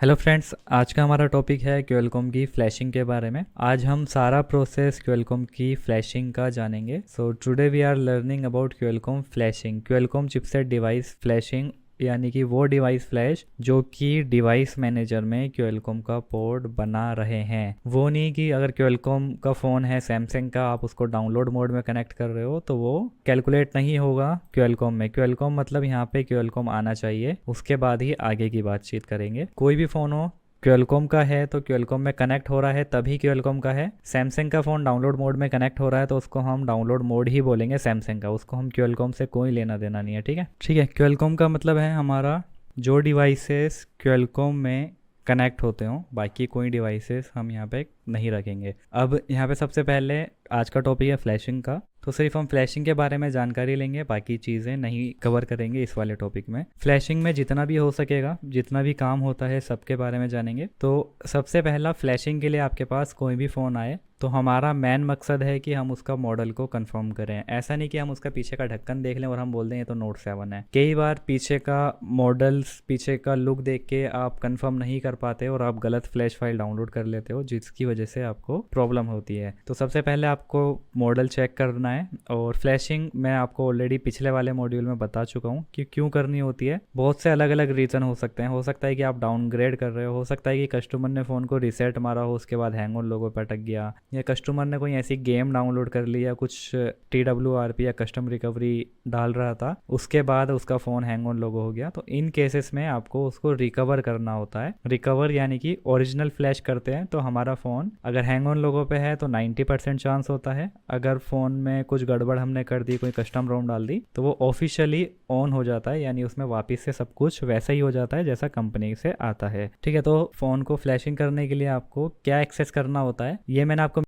Hello friends, आज का हमारा टॉपिक है क्वेलकॉम की फ्लैशिंग के बारे में। आज हम सारा प्रोसेस क्वेलकॉम की फ्लैशिंग का जानेंगे। So today we are learning about Qualcomm flashing, Qualcomm chipset device flashing, यानी कि वो डिवाइस फ्लैश जो कि डिवाइस मैनेजर में क्वेलकॉम का पोर्ट बना रहे हैं। वो नहीं कि अगर क्वेलकॉम का फ़ोन है सैमसंग का, आप उसको डाउनलोड मोड में कनेक्ट कर रहे हो तो वो कैलकुलेट नहीं होगा क्वेलकॉम में। क्वेलकॉम मतलब यहाँ पे क्वेलकॉम आना चाहिए, उसके बाद ही आगे की बातचीत करेंगे। कोई भी फ़ोन हो क्वेलकॉम का है तो क्वेलकॉम में कनेक्ट हो रहा है तभी क्वेलकॉम का है। सैमसंग का फ़ोन डाउनलोड मोड में कनेक्ट हो रहा है तो उसको हम डाउनलोड मोड ही बोलेंगे सैमसंग का, उसको हम क्वेलकॉम से कोई लेना देना नहीं है। ठीक है, ठीक है। क्वेलकॉम का मतलब है हमारा जो डिवाइसेस क्वेलकॉम में कनेक्ट होते हों, बाकी कोई डिवाइसेस हम यहाँ पे नहीं रखेंगे। अब यहाँ पे सबसे पहले आज का टॉपिक है फ्लैशिंग का, तो सिर्फ हम फ्लैशिंग के बारे में जानकारी लेंगे, बाकी चीज़ें नहीं कवर करेंगे इस वाले टॉपिक में। फ्लैशिंग में जितना भी हो सकेगा, जितना भी काम होता है सबके बारे में जानेंगे। तो सबसे पहला, फ्लैशिंग के लिए आपके पास कोई भी फ़ोन आए तो हमारा मेन मकसद है कि हम उसका मॉडल को कंफर्म करें। ऐसा नहीं कि हम उसका पीछे का ढक्कन देख लें और हम बोल दें ये तो नोट 7 है। कई बार पीछे का मॉडल्स, पीछे का लुक देख के आप कंफर्म नहीं कर पाते और आप गलत फ्लैश फाइल डाउनलोड कर लेते हो, जिसकी वजह से आपको प्रॉब्लम होती है। तो सबसे पहले आपको मॉडल चेक करना है। और फ्लैशिंग मैं आपको ऑलरेडी पिछले वाले मॉड्यूल में बता चुका हूँ कि क्यों करनी होती है। बहुत से अलग अलग रीज़न हो सकते हैं। हो सकता है कि आप डाउनग्रेड कर रहे हो सकता है कि कस्टमर ने फ़ोन को रीसेट मारा हो, उसके बाद हैंग ऑन लोगो पे अटक गया, या कस्टमर ने कोई ऐसी गेम डाउनलोड कर ली या कुछ TWRP या कस्टम रिकवरी डाल रहा था, उसके बाद उसका फ़ोन हैंग ऑन लोगो हो गया। तो इन केसेस में आपको उसको रिकवर करना होता है। रिकवर यानी कि ओरिजिनल फ्लैश करते हैं तो हमारा फ़ोन अगर हैंग ऑन लोगो पे है तो 90% चांस होता है। अगर फ़ोन में कुछ गड़बड़ हमने कर दी, कोई कस्टम रोम डाल दी, तो वो ऑफिशियली ऑन हो जाता है, यानी उसमें वापस से सब कुछ वैसा ही हो जाता है जैसा कंपनी से आता है। ठीक है, तो फ़ोन को फ्लैशिंग करने के लिए आपको क्या एक्सेस करना होता है ये मैंने आपको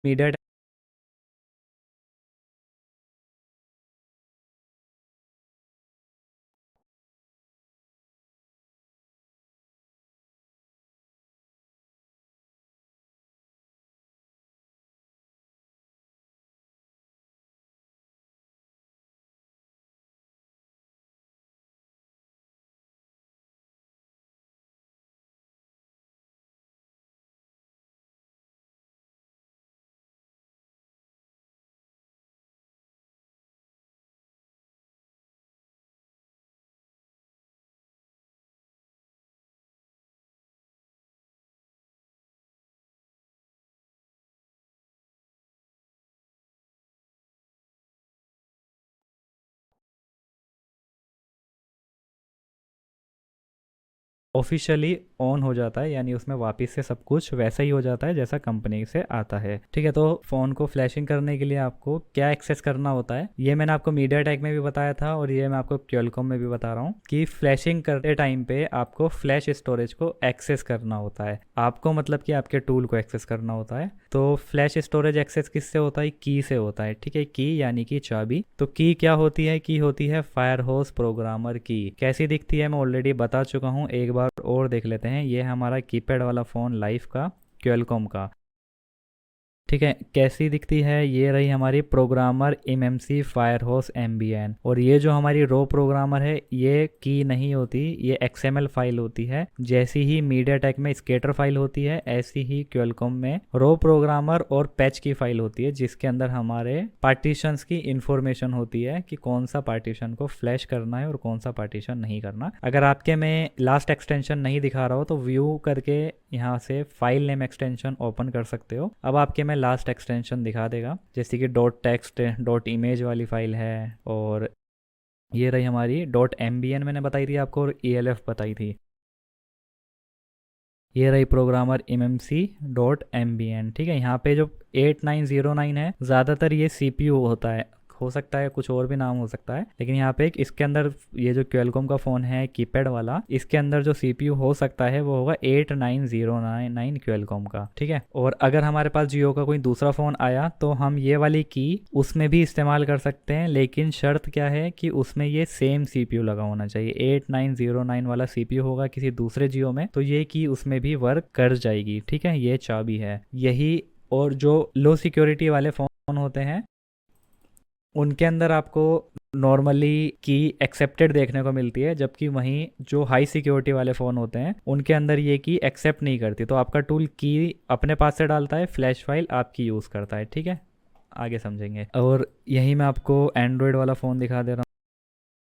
मीडिया ऑफिशियली ऑन हो जाता है, यानी उसमें वापस से सब कुछ वैसा ही हो जाता है जैसा कंपनी से आता है। ठीक है, तो फ़ोन को फ्लैशिंग करने के लिए आपको क्या एक्सेस करना होता है ये मैंने आपको मीडिया टेक में भी बताया था और ये मैं आपको क्वेलकॉम में भी बता रहा हूँ कि फ्लैशिंग करते टाइम पे आपको फ्लैश स्टोरेज को एक्सेस करना होता है। आपको मतलब कि आपके टूल को एक्सेस करना होता है। तो फ्लैश स्टोरेज एक्सेस किससे होता है? की से होता है। ठीक है, की यानी कि चाबी। तो की क्या होती है? की होती है फायरहोस प्रोग्रामर की। कैसी दिखती है मैं ऑलरेडी बता चुका हूँ, एक बार और देख लेते हैं। ये हमारा कीपैड वाला फ़ोन लाइफ का, क्वेलकॉम का। ठीक है, कैसी दिखती है? ये रही हमारी प्रोग्रामर MMC फायरहोस एम्बियन। और ये जो हमारी रो प्रोग्रामर है ये की नहीं होती, ये XML फाइल होती है। जैसी ही मीडिया टेक में स्केटर फाइल होती है, ऐसी ही क्वेलकॉम में रो प्रोग्रामर और पैच की फाइल होती है, जिसके अंदर हमारे पार्टीशंस की इंफॉर्मेशन होती है कि कौन सा पार्टीशन को फ्लैश करना है और कौन सा पार्टीशन नहीं करना। अगर आपके में लास्ट एक्सटेंशन नहीं दिखा रहा हो तो व्यू करके यहाँ से फाइल नेम एक्सटेंशन ओपन कर सकते हो। अब आपके में लास्ट एक्सटेंशन दिखा देगा, जैसे कि डॉट टेक्स्ट, डॉट इमेज वाली फाइल है। और ये रही हमारी डॉट MBN मैंने बताई थी आपको, और ELF बताई थी। ये रही प्रोग्रामर MMC डॉट MBN। ठीक है, यहाँ पे जो 8909 है, ज़्यादातर ये CPU होता है, हो सकता है कुछ और भी नाम हो सकता है, लेकिन यहाँ पे एक इसके अंदर ये जो क्वेलकॉम का फ़ोन है कीपैड वाला, इसके अंदर जो CPU हो सकता है वो होगा 8909 क्वेलकॉम का। ठीक है, और अगर हमारे पास जियो का कोई दूसरा फ़ोन आया तो हम ये वाली की उसमें भी इस्तेमाल कर सकते हैं, लेकिन शर्त क्या है कि उसमें ये सेम CPU लगा होना चाहिए। 8909 वाला CPU होगा किसी दूसरे जियो में तो ये की उसमें भी वर्क कर जाएगी। ठीक है, ये चाबी है यही। और जो लो सिक्योरिटी वाले फ़ोन होते हैं उनके अंदर आपको नॉर्मली की एक्सेप्टेड देखने को मिलती है, जबकि वहीं जो हाई सिक्योरिटी वाले फ़ोन होते हैं उनके अंदर ये की एक्सेप्ट नहीं करती। तो आपका टूल की अपने पास से डालता है, फ्लैश फाइल आपकी यूज़ करता है। ठीक है, आगे समझेंगे। और यही मैं आपको एंड्रॉयड वाला फ़ोन दिखा दे रहा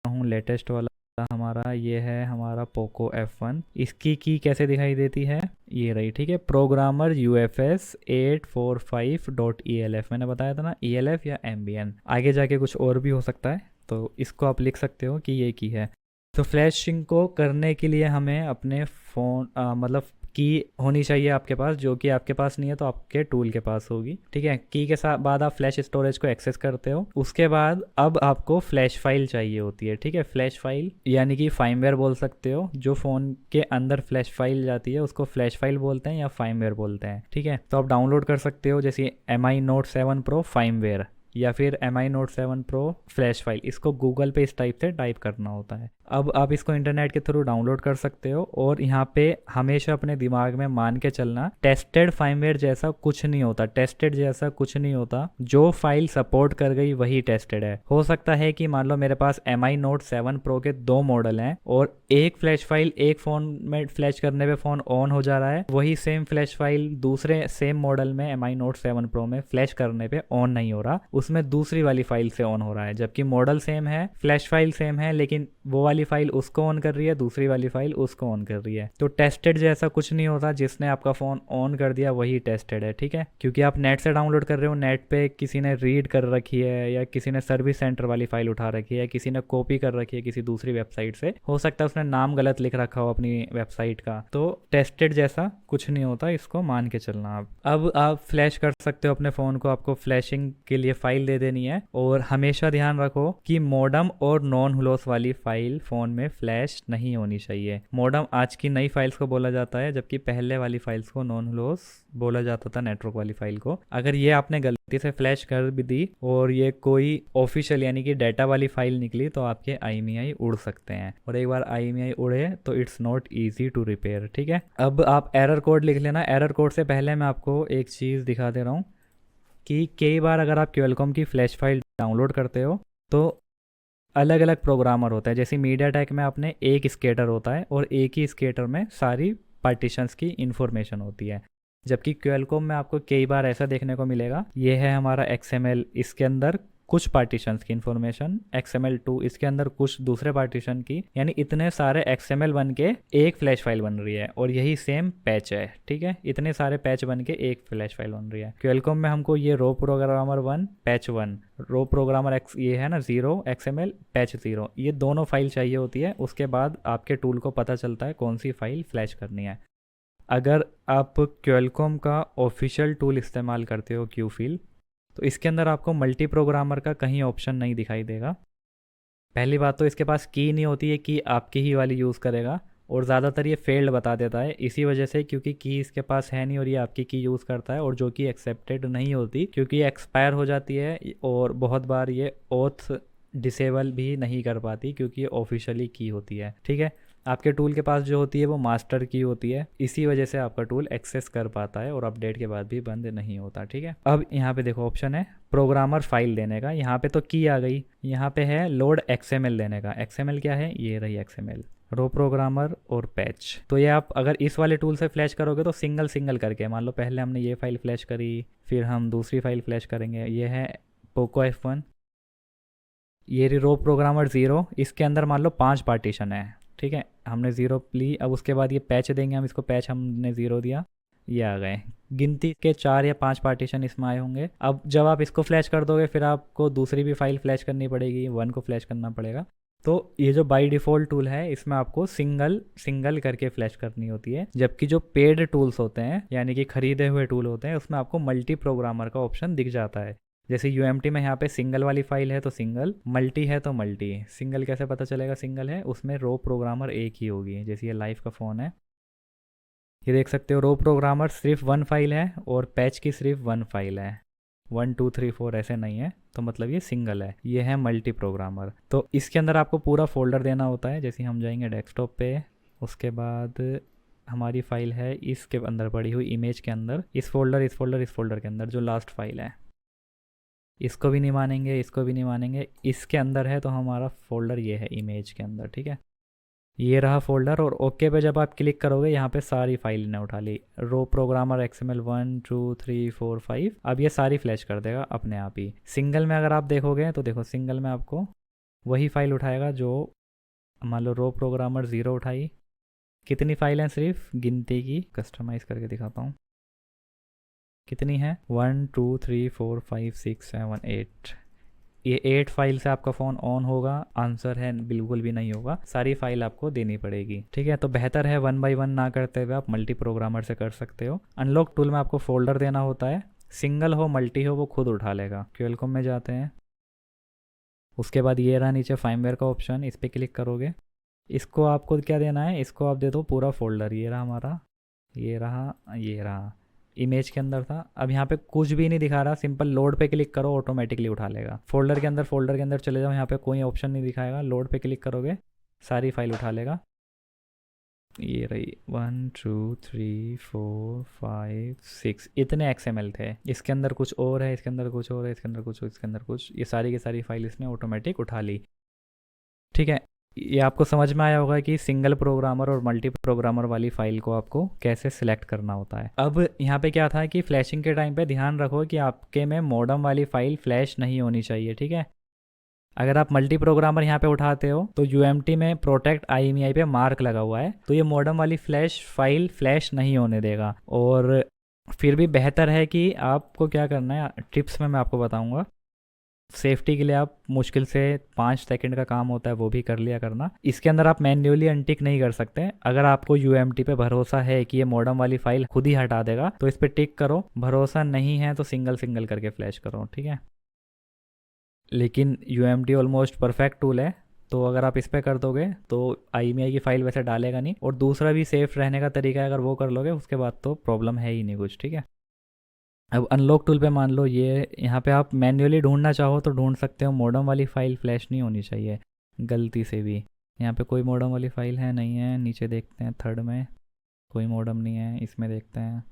हूँ, लेटेस्ट वाला हमारा ये है, हमारा पोको F1। इसकी की कैसे दिखाई देती है, ये रही। ठीक है, प्रोग्रामर UFS 845.elf, मैंने बताया था ना, ELF या MBN। आगे जाके कुछ और भी हो सकता है, तो इसको आप लिख सकते हो कि ये की है। तो फ्लैशिंग को करने के लिए हमें अपने फ़ोन मतलब की होनी चाहिए आपके पास, जो कि आपके पास नहीं है तो आपके टूल के पास होगी। ठीक है, की के साथ बाद आप फ्लैश स्टोरेज को एक्सेस करते हो। उसके बाद अब आपको फ्लैश फाइल चाहिए होती है। ठीक है, फ्लैश फाइल यानी कि फाइमवेयर बोल सकते हो। जो फ़ोन के अंदर फ्लैश फाइल जाती है उसको फ्लैश फाइल बोलते हैं या फाइमवेयर बोलते हैं। ठीक है, तो आप डाउनलोड कर सकते हो, जैसे MI Note 7 Pro फाइमवेयर या फिर MI Note 7 Pro flash file. इसको गूगल पे इस टाइप से टाइप करना होता है। अब आप इसको इंटरनेट के थ्रू डाउनलोड कर सकते हो। और यहाँ पे हमेशा अपने दिमाग में मान के चलना, टेस्टेड फाइमवेयर जैसा कुछ नहीं होता, टेस्टेड जैसा कुछ नहीं होता। जो फाइल सपोर्ट कर गई वही टेस्टेड है। हो सकता है कि मान लो मेरे पास MI Note 7 Pro के 2 मॉडल हैं और एक फ्लैश फाइल एक फ़ोन में फ्लैश करने पे फ़ोन ऑन हो जा रहा है, वही सेम फ्लैश फाइल दूसरे सेम मॉडल में MI Note 7 Pro में फ्लैश करने पे ऑन नहीं हो रहा, उसमें दूसरी वाली फाइल से ऑन हो रहा है। जबकि मॉडल सेम है, फ्लैश फाइल सेम है, लेकिन वो वाली फाइल उसको ऑन कर रही है, दूसरी वाली फाइल उसको ऑन कर रही है। तो टेस्टेड जैसा कुछ नहीं होता, जिसने आपका फ़ोन ऑन कर दिया वही टेस्टेड है। ठीक है, क्योंकि आप नेट से डाउनलोड कर रहे हो, नेट पे किसी ने रीड कर रखी है या किसी ने सर्विस सेंटर वाली फाइल उठा रखी है, किसी ने कॉपी कर रखी है किसी दूसरी वेबसाइट से, हो सकता है उसने नाम गलत लिख रखा हो अपनी वेबसाइट का। तो टेस्टेड जैसा कुछ नहीं होता, इसको मान के चलना। अब आप फ्लैश कर सकते हो अपने फ़ोन को, आपको फ्लैशिंग के लिए फ़ाइल दे देनी है। और हमेशा ध्यान रखो कि मॉडम और नॉन हुलोस वाली फ़ाइल फ़ोन में फ्लैश नहीं होनी चाहिए। मॉडम आज की नई फाइल्स को बोला जाता है, जबकि पहले वाली फाइल्स को नॉन हुलोस बोला जाता था, नेटवर्क वाली फाइल को। अगर ये आपने गलती से फ्लैश कर भी दी और ये कोई ऑफिशियल यानी कि डाटा वाली फाइल निकली, तो आपके IMEI उड़ सकते हैं। और एक बार IMEI उड़े तो it's not easy to repair. ठीक है, अब आप एरर कोड लिख लेना। एरर कोड से पहले मैं आपको एक चीज़ दिखा दे रहा हूँ कि कई बार अगर आप क्वेलकॉम की फ्लैश फाइल डाउनलोड करते हो तो अलग अलग प्रोग्रामर होता है। जैसे मीडियाटेक में अपने एक स्केटर होता है और एक ही स्केटर में सारी पार्टीशंस की इंफॉर्मेशन होती है। जबकि क्वेलकॉम में आपको कई बार ऐसा देखने को मिलेगा, ये है हमारा XML, इसके अंदर कुछ पार्टीशंस की इंफॉर्मेशन, XML2 इसके अंदर कुछ दूसरे पार्टीशन की, यानी इतने सारे XML बन के एक फ्लैश फाइल बन रही है। और यही सेम पैच है। ठीक है, इतने सारे पैच बन के एक फ्लैश फाइल बन रही है। क्वेलकॉम में हमको ये रो प्रोग्रामर 1 पैच 1, रो प्रोग्रामर X ये है ना 0 XML पैच 0, ये दोनों फाइल चाहिए होती है। उसके बाद आपके टूल को पता चलता है कौन सी फाइल फ्लैश करनी है। अगर आप क्वेलकॉम का ऑफिशियल टूल इस्तेमाल करते हो क्यूफिल, तो इसके अंदर आपको मल्टी प्रोग्रामर का कहीं ऑप्शन नहीं दिखाई देगा। पहली बात तो इसके पास की नहीं होती है कि आपकी ही वाली यूज़ करेगा, और ज़्यादातर ये फेल्ड बता देता है इसी वजह से, क्योंकि की इसके पास है नहीं और ये आपकी की यूज़ करता है, और जो कि एक्सेप्टेड नहीं होती क्योंकि ये एक्सपायर हो जाती है। और बहुत बार ये ओथ डिसेबल भी नहीं कर पाती क्योंकि ये ऑफिशियली की होती है। ठीक है, आपके टूल के पास जो होती है वो मास्टर की होती है, इसी वजह से आपका टूल एक्सेस कर पाता है और अपडेट के बाद भी बंद नहीं होता। ठीक है, अब यहाँ पे देखो ऑप्शन है प्रोग्रामर फाइल देने का। यहाँ पे तो की आ गई, यहाँ पे है लोड XML देने का। XML क्या है, ये रही XML, रो प्रोग्रामर और पैच। तो ये आप अगर इस वाले टूल से फ्लैश करोगे तो सिंगल सिंगल करके, मान लो पहले हमने ये फाइल फ्लैश करी, फिर हम दूसरी फाइल फ्लैश करेंगे। ये है पोको F1, ये रो प्रोग्रामर 0, इसके अंदर मान लो 5 पार्टीशन है। ठीक है, हमने 0 ली। अब उसके बाद ये पैच देंगे हम इसको, पैच हमने 0 दिया, ये आ गए। गिनती के 4 या 5 पार्टीशन इसमें आए होंगे। अब जब आप इसको फ्लैश कर दोगे फिर आपको दूसरी भी फाइल फ्लैश करनी पड़ेगी, 1 को फ्लैश करना पड़ेगा। तो ये जो बाय डिफ़ॉल्ट टूल है इसमें आपको सिंगल सिंगल करके फ्लैश करनी होती है। जबकि जो पेड टूल्स होते हैं यानी कि खरीदे हुए टूल होते हैं, उसमें आपको मल्टी प्रोग्रामर का ऑप्शन दिख जाता है। जैसे UMT में यहाँ पे सिंगल वाली फाइल है तो सिंगल, मल्टी है तो मल्टी। सिंगल कैसे पता चलेगा सिंगल है, उसमें रो प्रोग्रामर एक ही होगी। जैसे ये लाइफ का फ़ोन है, ये देख सकते हो रो प्रोग्रामर सिर्फ 1 फाइल है और पैच की सिर्फ 1 फाइल है, 1 2 3 4 ऐसे नहीं है, तो मतलब ये सिंगल है। ये है मल्टी प्रोग्रामर। तो इसके अंदर आपको पूरा फोल्डर देना होता है। जैसे हम जाएंगे डेस्कटॉप पे, उसके बाद हमारी फाइल है इसके अंदर पड़ी हुई इमेज के अंदर, इस फोल्डर के अंदर जो लास्ट फाइल है इसको भी नहीं मानेंगे, इसको भी नहीं मानेंगे। इसके अंदर है तो हमारा फोल्डर ये है इमेज के अंदर, ठीक है। ये रहा फोल्डर, और ओके पे जब आप क्लिक करोगे यहाँ पे सारी फाइल ने उठा ली, रो प्रोग्रामर XML 1 2 3 4 5। अब ये सारी फ्लैश कर देगा अपने आप ही। सिंगल में अगर आप देखोगे तो देखो, सिंगल में आपको वही फाइल उठाएगा जो मान लो रो प्रोग्रामर 0 उठाई। कितनी फाइल हैं सिर्फ गिनती की, कस्टमाइज़ करके दिखाता हूँ कितनी है, 1 2 3 4 5 6 7 8। ये 8 फाइल से आपका फ़ोन ऑन होगा? आंसर है बिल्कुल भी नहीं होगा, सारी फाइल आपको देनी पड़ेगी, ठीक है। तो बेहतर है 1 बाई 1 ना करते हुए आप मल्टी प्रोग्रामर से कर सकते हो। अनलॉक टूल में आपको फोल्डर देना होता है, सिंगल हो मल्टी हो वो खुद उठा लेगा। क्यूएलकॉम में जाते हैं, उसके बाद ये रहा नीचे फार्मवेयर का ऑप्शन, इस पर क्लिक करोगे। इसको आपको क्या देना है, इसको आप दे दो पूरा फोल्डर। ये रहा हमारा, ये रहा, ये रहा, इमेज के अंदर था। अब यहाँ पे कुछ भी नहीं दिखा रहा, सिंपल लोड पे क्लिक करो, ऑटोमेटिकली उठा लेगा। फोल्डर के अंदर, फोल्डर के अंदर चले जाओ, यहाँ पे कोई ऑप्शन नहीं दिखाएगा, लोड पे क्लिक करोगे सारी फाइल उठा लेगा। ये रही 1 2 3 4 5 6, इतने XML थे। इसके अंदर कुछ और है, इसके अंदर कुछ और है, इसके अंदर कुछ, इसके अंदर कुछ, ये सारी की सारी फाइल इसने ऑटोमेटिक उठा ली, ठीक है। ये आपको समझ में आया होगा कि सिंगल प्रोग्रामर और मल्टी प्रोग्रामर वाली फाइल को आपको कैसे सिलेक्ट करना होता है। अब यहाँ पे क्या था कि फ्लैशिंग के टाइम पे ध्यान रखो कि आपके में मॉडम वाली फाइल फ्लैश नहीं होनी चाहिए, ठीक है। अगर आप मल्टी प्रोग्रामर यहाँ पे उठाते हो तो UMT में प्रोटेक्ट IMEI पे मार्क लगा हुआ है, तो ये मॉडम वाली फाइल फ्लैश नहीं होने देगा। और फिर भी बेहतर है कि आपको क्या करना है, टिप्स में मैं आपको बताऊंगा। सेफ्टी के लिए आप मुश्किल से 5 सेकंड का काम होता है वो भी कर लिया करना। इसके अंदर आप मैन्युअली अनटिक नहीं कर सकते। अगर आपको UMT पे भरोसा है कि ये मॉडम वाली फाइल खुद ही हटा देगा तो इस पर टिक करो, भरोसा नहीं है तो सिंगल सिंगल करके फ्लैश करो, ठीक है। लेकिन UMT ऑलमोस्ट परफेक्ट टूल है, तो अगर आप इस पर कर दोगे तो IMEI की फ़ाइल वैसे डालेगा नहीं। और दूसरा भी सेफ रहने का तरीका है, अगर वो कर लोगे उसके बाद तो प्रॉब्लम है ही नहीं कुछ, ठीक है। अब अनलॉक टूल पे मान लो ये यहाँ पे आप मैन्युअली ढूंढना चाहो तो ढूंढ सकते हो, मॉडम वाली फ़ाइल फ्लैश नहीं होनी चाहिए गलती से भी। यहाँ पे कोई मॉडम वाली फ़ाइल है नहीं है, नीचे देखते हैं थर्ड में कोई मॉडम नहीं है, इसमें देखते हैं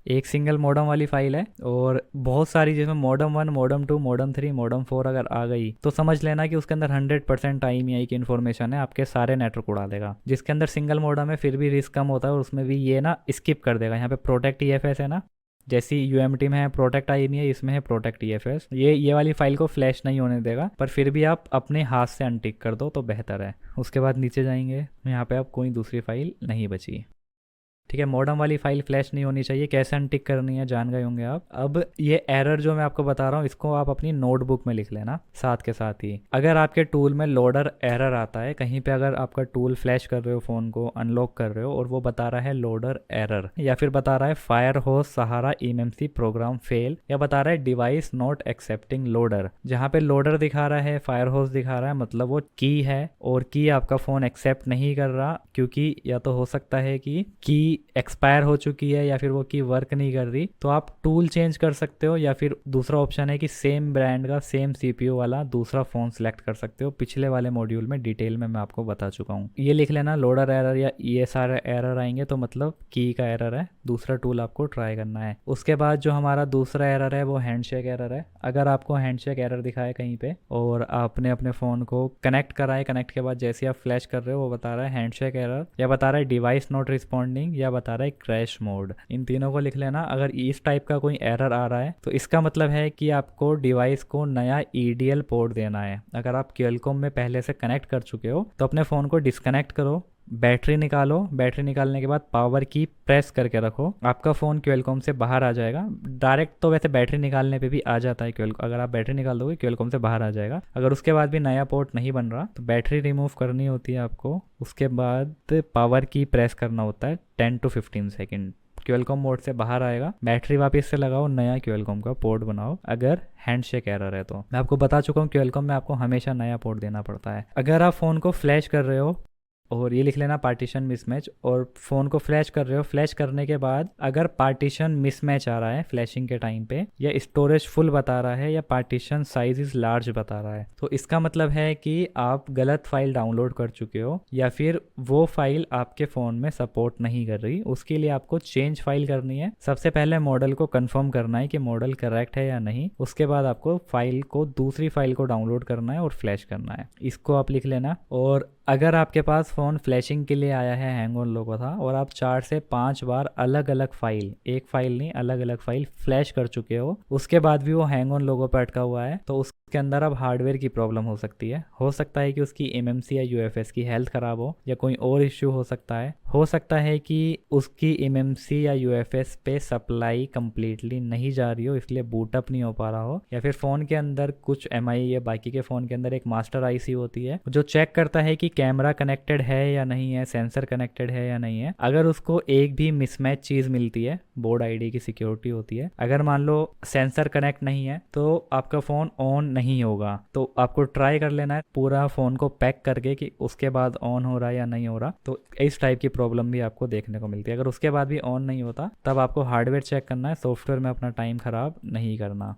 एक सिंगल मॉडम वाली फाइल है। और बहुत सारी जिसमें मॉडम 1 मॉडम 2 मॉडम 3 मॉडम 4 अगर आ गई तो समझ लेना कि उसके अंदर 100% IMEI की इन्फॉर्मेशन है, आपके सारे नेटवर्क उड़ा देगा। जिसके अंदर सिंगल मॉडम है फिर भी रिस्क कम होता है, और उसमें भी ये ना स्किप कर देगा। यहाँ पे प्रोटेक्ट EFS है ना, जैसी UMT में है प्रोटेक्ट IMEI, इसमें है प्रोटेक्ट EFS। ये वाली फाइल को फ्लैश नहीं होने देगा, पर फिर भी आप अपने हाथ से अनटिक कर दो तो बेहतर है। उसके बाद नीचे जाएंगे, यहाँ पे आप कोई दूसरी फाइल नहीं बची, ठीक है। मॉडम वाली फाइल फ्लैश नहीं होनी चाहिए। कैसे अनटिक करनी है जान गए होंगे आप। अब ये एरर जो मैं आपको बता रहा हूँ इसको आप अपनी नोटबुक में लिख लेना साथ के साथ ही। अगर आपके टूल में लोडर एरर आता है कहीं पे, अगर आपका टूल फ्लैश कर रहे हो, फ़ोन को अनलॉक कर रहे हो और वो बता रहा है लोडर एरर, या फिर बता रहा है फायर होस्ट सहारा eMMC प्रोग्राम फेल, या बता रहा है डिवाइस नॉट एक्सेप्टिंग लोडर, जहाँ पे लोडर दिखा रहा है, फायर होस्ट दिखा रहा है, मतलब वो की है और की आपका फ़ोन एक्सेप्ट नहीं कर रहा, क्योंकि या तो हो सकता है कि की एक्सपायर हो चुकी है या फिर वो की वर्क नहीं कर रही। तो आप टूल चेंज कर सकते हो, या फिर दूसरा ऑप्शन है कि सेम ब्रांड का सेम CPU वाला दूसरा फ़ोन सेलेक्ट कर सकते हो। पिछले वाले मॉड्यूल में डिटेल में मैं आपको बता चुका हूँ। ये लिख लेना, लोडर एरर या ये सारे एरर आएंगे तो मतलब की का एरर है, दूसरा टूल आपको ट्राई करना है। उसके बाद जो हमारा दूसरा एरर है वो हैंडशेक एरर है। अगर आपको हैंडशेक एरर दिखाए कहीं पे और आपने अपने फ़ोन को कनेक्ट कराए, कनेक्ट के बाद जैसे आप फ्लैश कर रहे हो वो बता रहा है हैंडशेक एरर, या बता रहा है डिवाइस नॉट रिस्पॉन्डिंग, या बता रहा है क्रैश मोड। इन तीनों को लिख लेना। अगर इस टाइप का कोई एरर आ रहा है तो इसका मतलब है कि आपको डिवाइस को नया EDL पोर्ट देना है। अगर आप क्यूएलकॉम में पहले से कनेक्ट कर चुके हो तो अपने फ़ोन को डिस्कनेक्ट करो, बैटरी निकालो, बैटरी निकालने के बाद पावर की प्रेस करके रखो, आपका फ़ोन क्यूएलकॉम से बाहर आ जाएगा। डायरेक्ट तो वैसे बैटरी निकालने पे भी आ जाता है क्यूएलकॉम, अगर आप बैटरी निकाल दोगे क्यूएलकॉम से बाहर आ जाएगा। अगर उसके बाद भी नया पोर्ट नहीं बन रहा तो बैटरी रिमूव करनी होती है आपको। उसके बाद पावर की प्रेस करना होता है 10 to 15 सेकेंड। क्यूएलकॉम मोड से बाहर आएगा, बैटरी वापस से लगाओ, नया क्यूएलकॉम का पोर्ट बनाओ। अगर हैंडशेक एरर है तो मैं आपको बता चुका हूँ क्यूएलकॉम में आपको हमेशा नया पोर्ट देना पड़ता है। अगर आप फ़ोन को फ्लैश कर रहे हो और ये लिख लेना पार्टीशन मिसमैच। और फ़ोन को फ्लैश कर रहे हो, फ्लैश करने के बाद अगर पार्टीशन मिसमैच आ रहा है फ्लैशिंग के टाइम पे, या स्टोरेज फुल बता रहा है, या पार्टीशन साइज इज़ लार्ज बता रहा है, तो इसका मतलब है कि आप गलत फाइल डाउनलोड कर चुके हो, या फिर वो फाइल आपके फ़ोन में सपोर्ट नहीं कर रही। उसके लिए आपको चेंज फाइल करनी है। सबसे पहले मॉडल को कंफर्म करना है कि मॉडल करेक्ट है या नहीं, उसके बाद आपको फाइल को, दूसरी फाइल को डाउनलोड करना है और फ्लैश करना है। इसको आप लिख लेना। और अगर आपके पास फ़ोन फ्लैशिंग के लिए आया है, हैंग ऑन लोगो था, और आप 4 से 5 बार अलग अलग फाइल, एक फाइल नहीं अलग अलग फाइल फ्लैश कर चुके हो, उसके बाद भी वो हैंग ऑन लोगो पर अटका हुआ है, तो उसके अंदर अब हार्डवेयर की प्रॉब्लम हो सकती है। हो सकता है कि उसकी MMC या UFS की हेल्थ ख़राब हो, या कोई और इश्यू हो सकता है। हो सकता है कि उसकी MMC या UFS पे सप्लाई कम्प्लीटली नहीं जा रही हो, इसलिए बूटअप नहीं हो पा रहा हो, या फिर फ़ोन के अंदर कुछ MI या बाकी के फ़ोन के अंदर एक मास्टर IC होती है जो चेक करता है कि कैमरा कनेक्टेड है या नहीं है, सेंसर कनेक्टेड है या नहीं है। अगर उसको एक भी मिसमैच चीज़ मिलती है, बोर्ड ID की सिक्योरिटी होती है, अगर मान लो सेंसर कनेक्ट नहीं है तो आपका फ़ोन ऑन नहीं होगा। तो आपको ट्राई कर लेना है पूरा फ़ोन को पैक करके कि उसके बाद ऑन हो रहा है या नहीं हो रहा। तो इस टाइप की प्रॉब्लम भी आपको देखने को मिलती है। अगर उसके बाद भी ऑन नहीं होता तब आपको हार्डवेयर चेक करना है, सॉफ्टवेयर में अपना टाइम ख़राब नहीं करना,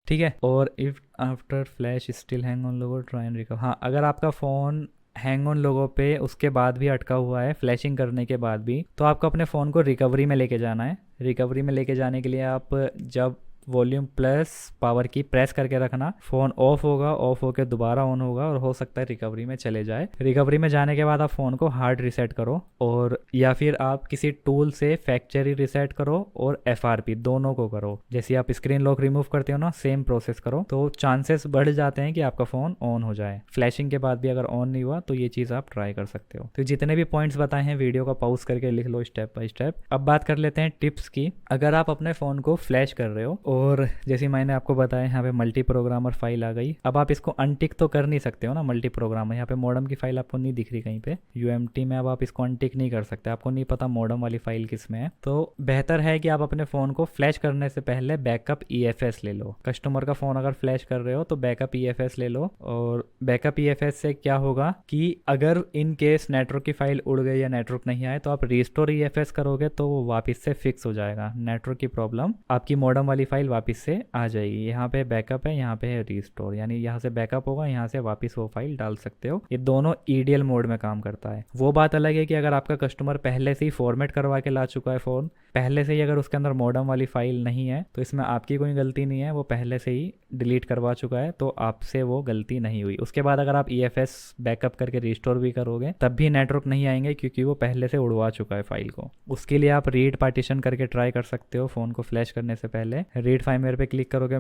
ठीक है। और if after flash still hang on logo try and recover. हाँ, अगर आपका फ़ोन हैंग ऑन लोगों पे उसके बाद भी अटका हुआ है, फ्लैशिंग करने के बाद भी, तो आपको अपने फ़ोन को रिकवरी में लेके जाना है। रिकवरी में लेके जाने के लिए आप जब वॉल्यूम प्लस पावर की प्रेस करके रखना, फ़ोन ऑफ होगा, ऑफ होकर दोबारा ऑन होगा, और हो सकता है रिकवरी में चले जाए। रिकवरी में जाने के बाद आप फ़ोन को हार्ड रीसेट करो, और या फिर आप किसी टूल से फैक्चरी रीसेट करो और FRP दोनों को करो। जैसे आप स्क्रीन लॉक रिमूव करते हो ना, सेम प्रोसेस करो, तो चांसेस बढ़ जाते हैं कि आपका फ़ोन ऑन हो जाए। फ्लैशिंग के बाद भी अगर ऑन नहीं हुआ तो ये चीज़ आप ट्राई कर सकते हो। तो जितने भी पॉइंट्स बताए हैं वीडियो का पॉज करके लिख लो स्टेप बाय स्टेप। अब बात कर लेते हैं टिप्स की। अगर आप अपने फ़ोन को फ्लैश कर रहे हो, और जैसे मैंने आपको बताया यहाँ पे मल्टी प्रोग्रामर फाइल आ गई, अब आप इसको अनटिक तो कर नहीं सकते हो ना, मल्टी प्रोग्रामर। यहाँ पे मॉडम की फाइल आपको नहीं दिख रही कहीं पे UMT में, अब आप इसको अनटिक नहीं कर सकते, आपको नहीं पता मॉडम वाली फाइल किस में है। तो बेहतर है कि आप अपने फ़ोन को फ्लैश करने से पहले बैकअप EFS ले लो। कस्टमर का फ़ोन अगर फ्लैश कर रहे हो तो बैकअप EFS ले लो। और बैकअप EFS से क्या होगा कि अगर इन केस नेटवर्क की फाइल उड़ गई या नेटवर्क नहीं आए, तो आप रिस्टोर EFS करोगे तो वो वापस से फिक्स हो जाएगा नेटवर्क की प्रॉब्लम, आपकी मॉडम वाली फाइल वापस से आ जाएगी। यहाँ पे बैकअप है, यहाँ पे है रिस्टोर, यानी यहाँ से बैकअप होगा, यहाँ से वापस वो फाइल डाल सकते हो। ये दोनों EDL मोड में काम करता है। वो बात अलग है कि अगर आपका कस्टमर पहले से ही फॉर्मेट करवा के ला चुका है फ़ोन पहले से ही, अगर उसके अंदर मॉडम वाली फाइल नहीं है, तो इसमें आपकी कोई गलती नहीं है, वो पहले से ही डिलीट करवा चुका है, तो आपसे वो गलती नहीं हुई। उसके बाद अगर आप EFS बैकअप करके रिस्टोर भी करोगे तब भी नेटवर्क नहीं आएंगे, क्योंकि वो पहले से उड़वा चुका है फाइल को। उसके लिए आप रीड पार्टीशन करके ट्राई कर सकते हो। फ़ोन को फ्लैश करने से पहले रीड फाइलवेयर पे क्लिक करोगे,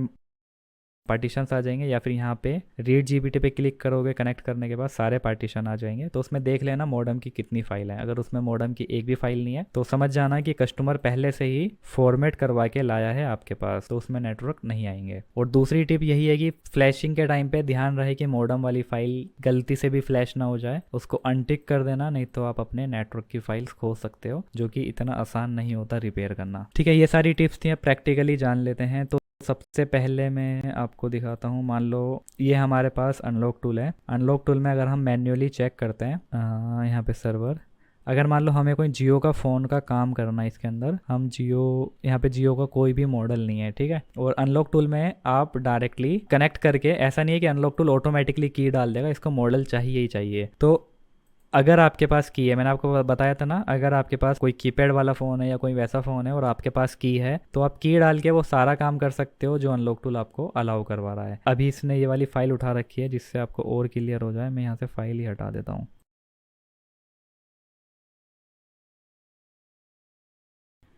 पार्टीशंस आ जाएंगे, या फिर यहाँ पे रीड GBT पे क्लिक करोगे, कनेक्ट करने के बाद सारे पार्टीशन आ जाएंगे। तो उसमें देख लेना मॉडम की कितनी फाइल है। अगर उसमें मॉडम की एक भी फाइल नहीं है तो समझ जाना कि कस्टमर पहले से ही फॉर्मेट करवा के लाया है आपके पास, तो उसमें नेटवर्क नहीं आएंगे। और दूसरी टिप यही है कि फ्लैशिंग के टाइम पे ध्यान रहे कि मॉडम वाली फाइल गलती से भी फ्लैश ना हो जाए, उसको अनटिक कर देना, नहीं तो आप अपने नेटवर्क की फाइल्स खो सकते हो, जो कि इतना आसान नहीं होता रिपेयर करना। ठीक है, ये सारी टिप्स थी, अब प्रैक्टिकली जान लेते हैं। तो सबसे पहले मैं आपको दिखाता हूँ। मान लो ये हमारे पास अनलॉक टूल है। अनलॉक टूल में अगर हम मैन्युअली चेक करते हैं, यहाँ पे सर्वर, अगर मान लो हमें कोई जियो का फ़ोन का काम करना है, इसके अंदर हम जियो, यहाँ पे जियो का कोई भी मॉडल नहीं है, ठीक है। और अनलॉक टूल में आप डायरेक्टली कनेक्ट करके, ऐसा नहीं है कि अनलॉक टूल ऑटोमेटिकली की डाल देगा, इसको मॉडल चाहिए ही चाहिए। तो अगर आपके पास की है, मैंने आपको बताया था ना, अगर आपके पास कोई कीपैड वाला फ़ोन है या कोई वैसा फ़ोन है और आपके पास की है, तो आप की डाल के वो सारा काम कर सकते हो जो अनलॉक टूल आपको अलाउ करवा रहा है। अभी इसने ये वाली फ़ाइल उठा रखी है, जिससे आपको और क्लियर हो जाए, मैं यहाँ से फ़ाइल ही हटा देता हूँ।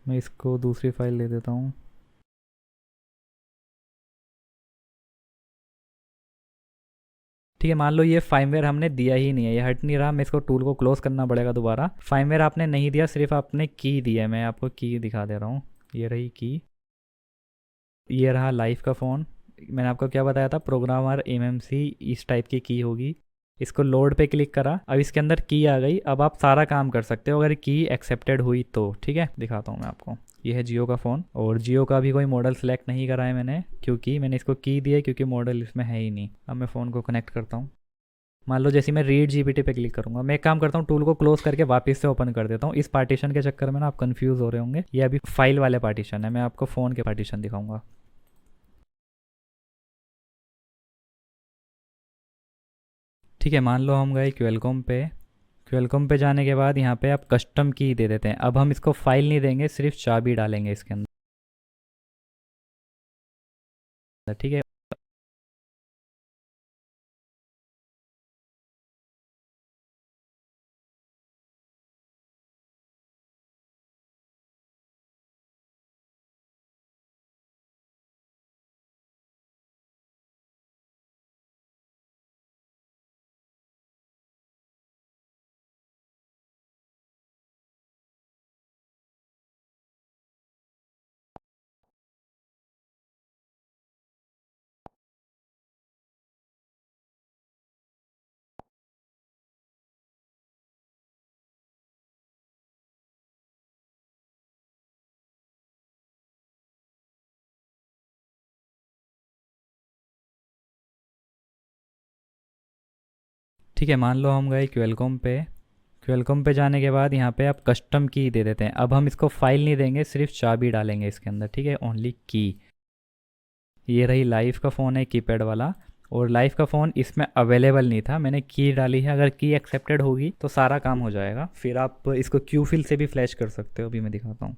मैं इसको दूसरी फ़ाइल दे देता हूँ। ठीक है, मान लो ये फाइमवेयर हमने दिया ही नहीं है, ये हट नहीं रहा, मैं इसको टूल को क्लोज करना पड़ेगा दोबारा। फाइमवेयर आपने नहीं दिया, सिर्फ आपने की दी है। मैं आपको की दिखा दे रहा हूँ, ये रही की, ये रहा लाइफ का फ़ोन। मैंने आपको क्या बताया था, प्रोग्रामर MMC इस टाइप की होगी। इसको लोड पे क्लिक करा, अब इसके अंदर की आ गई। अब आप सारा काम कर सकते हो अगर की एक्सेप्टेड हुई तो। ठीक है, दिखाता हूँ मैं आपको। ये है जियो का फ़ोन, और जियो का भी कोई मॉडल सेलेक्ट नहीं करा है मैंने, क्योंकि मैंने इसको की दी है, क्योंकि मॉडल इसमें है ही नहीं। अब मैं फ़ोन को कनेक्ट करता हूँ। मान लो जैसे मैं रीड जीपीटी पे क्लिक करूंगा, मैं एक काम करता हूँ, टूल को क्लोज करके वापस से ओपन कर देता हूँ। इस पार्टीशन के चक्कर में ना आप कंफ्यूज हो रहे होंगे, ये अभी फाइल वाले पार्टीशन है, मैं आपको फ़ोन के पार्टीशन दिखाऊंगा। ठीक है, मान लो हम गए क्वेलकॉम पे। क्वेलकॉम पे जाने के बाद यहाँ पे आप कस्टम की दे देते हैं। अब हम इसको फाइल नहीं देंगे, सिर्फ चाबी डालेंगे इसके अंदर। ठीक है। ठीक है, मान लो हम गए क्वेलकॉम पे। क्वेलकॉम पे जाने के बाद यहाँ पे आप कस्टम की दे देते हैं। अब हम इसको फाइल नहीं देंगे, सिर्फ चाबी डालेंगे इसके अंदर। ठीक है, ओनली की। ये रही लाइव का फ़ोन है, कीपैड वाला। और लाइव का फ़ोन इसमें अवेलेबल नहीं था, मैंने की डाली है। अगर की एक्सेप्टेड होगी तो सारा काम हो जाएगा। फिर आप इसको क्यू फिल से भी फ्लैश कर सकते हो, अभी मैं दिखाता हूँ।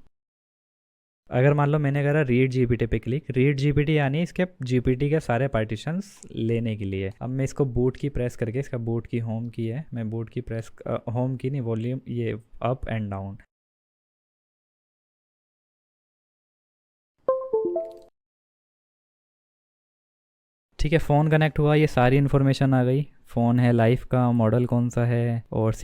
अगर मान लो मैंने करा रीड जीपीटी पे क्लिक, रीड जीपीटी यानी इसके जीपीटी के सारे पार्टीशंस लेने के लिए। अब मैं इसको बूट की प्रेस करके, इसका बूट की होम की है, मैं बूट की प्रेस, होम की नहीं, वॉल्यूम ये अप एंड डाउन। ठीक है, फ़ोन कनेक्ट हुआ, ये सारी इन्फॉर्मेशन आ गई। फ़ोन है लाइफ का, मॉडल कौन सा है, और